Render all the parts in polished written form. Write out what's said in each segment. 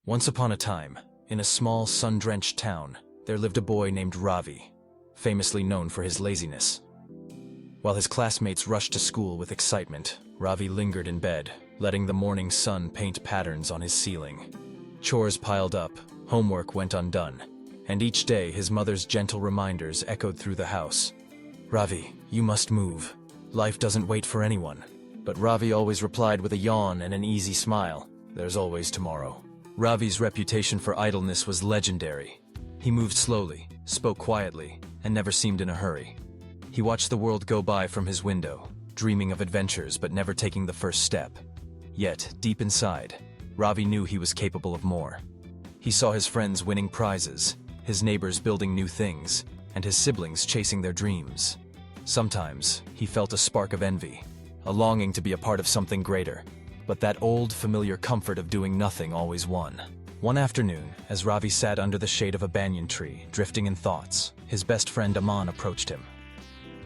Once upon a time, in a small, sun-drenched town, there lived a boy named Ravi, famously known for his laziness. While his classmates rushed to school with excitement, Ravi lingered in bed, letting the morning sun paint patterns on his ceiling. Chores piled up, homework went undone, and each day his mother's gentle reminders echoed through the house. "Ravi, you must move. Life doesn't wait for anyone." But Ravi always replied with a yawn and an easy smile, "There's always tomorrow." Ravi's reputation for idleness was legendary. He moved slowly, spoke quietly, and never seemed in a hurry. He watched the world go by from his window, dreaming of adventures but never taking the first step. Yet, deep inside, Ravi knew he was capable of more. He saw his friends winning prizes, his neighbors building new things, and his siblings chasing their dreams. Sometimes, he felt a spark of envy, a longing to be a part of something greater. But that old, familiar comfort of doing nothing always won. One afternoon, as Ravi sat under the shade of a banyan tree, drifting in thoughts, his best friend Aman approached him.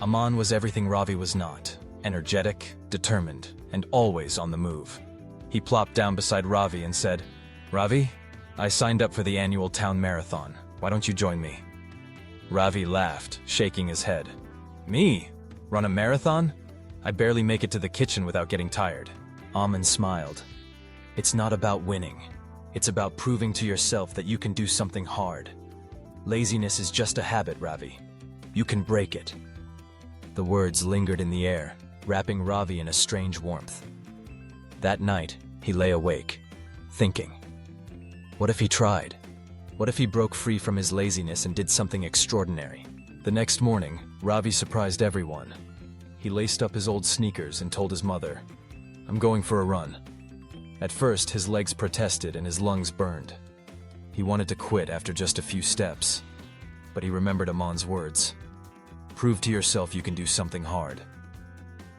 Aman was everything Ravi was not: energetic, determined, and always on the move. He plopped down beside Ravi and said, "Ravi, I signed up for the annual town marathon. Why don't you join me?" Ravi laughed, shaking his head. "Me? Run a marathon? I barely make it to the kitchen without getting tired." Aman smiled. "It's not about winning. It's about proving to yourself that you can do something hard. Laziness is just a habit, Ravi. You can break it." The words lingered in the air, wrapping Ravi in a strange warmth. That night, he lay awake, thinking. What if he tried? What if he broke free from his laziness and did something extraordinary? The next morning, Ravi surprised everyone. He laced up his old sneakers and told his mother, "I'm going for a run." At first, his legs protested and his lungs burned. He wanted to quit after just a few steps, but he remembered Aman's words. "Prove to yourself you can do something hard."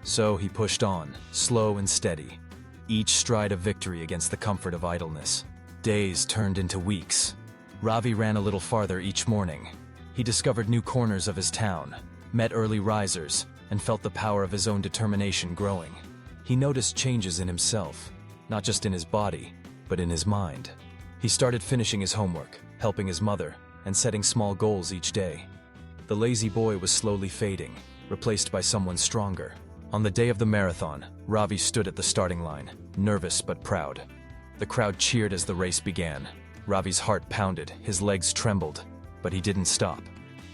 So he pushed on, slow and steady, each stride a victory against the comfort of idleness. Days turned into weeks. Ravi ran a little farther each morning. He discovered new corners of his town, met early risers, and felt the power of his own determination growing. He noticed changes in himself, not just in his body, but in his mind. He started finishing his homework, helping his mother, and setting small goals each day. The lazy boy was slowly fading, replaced by someone stronger. On the day of the marathon, Ravi stood at the starting line, nervous but proud. The crowd cheered as the race began. Ravi's heart pounded, his legs trembled, but he didn't stop.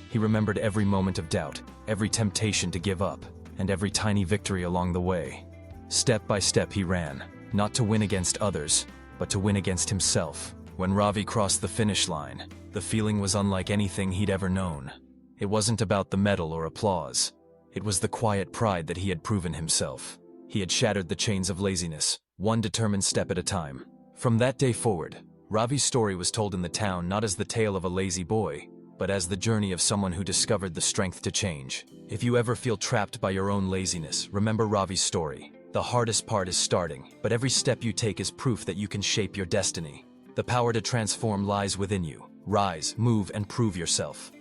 He remembered every moment of doubt, every temptation to give up, and every tiny victory along the way. Step by step he ran, not to win against others, but to win against himself. When Ravi crossed the finish line, the feeling was unlike anything he'd ever known. It wasn't about the medal or applause. It was the quiet pride that he had proven himself. He had shattered the chains of laziness, one determined step at a time. From that day forward, Ravi's story was told in the town not as the tale of a lazy boy, but as the journey of someone who discovered the strength to change. If you ever feel trapped by your own laziness, remember Ravi's story. The hardest part is starting, but every step you take is proof that you can shape your destiny. The power to transform lies within you. Rise, move, and prove yourself.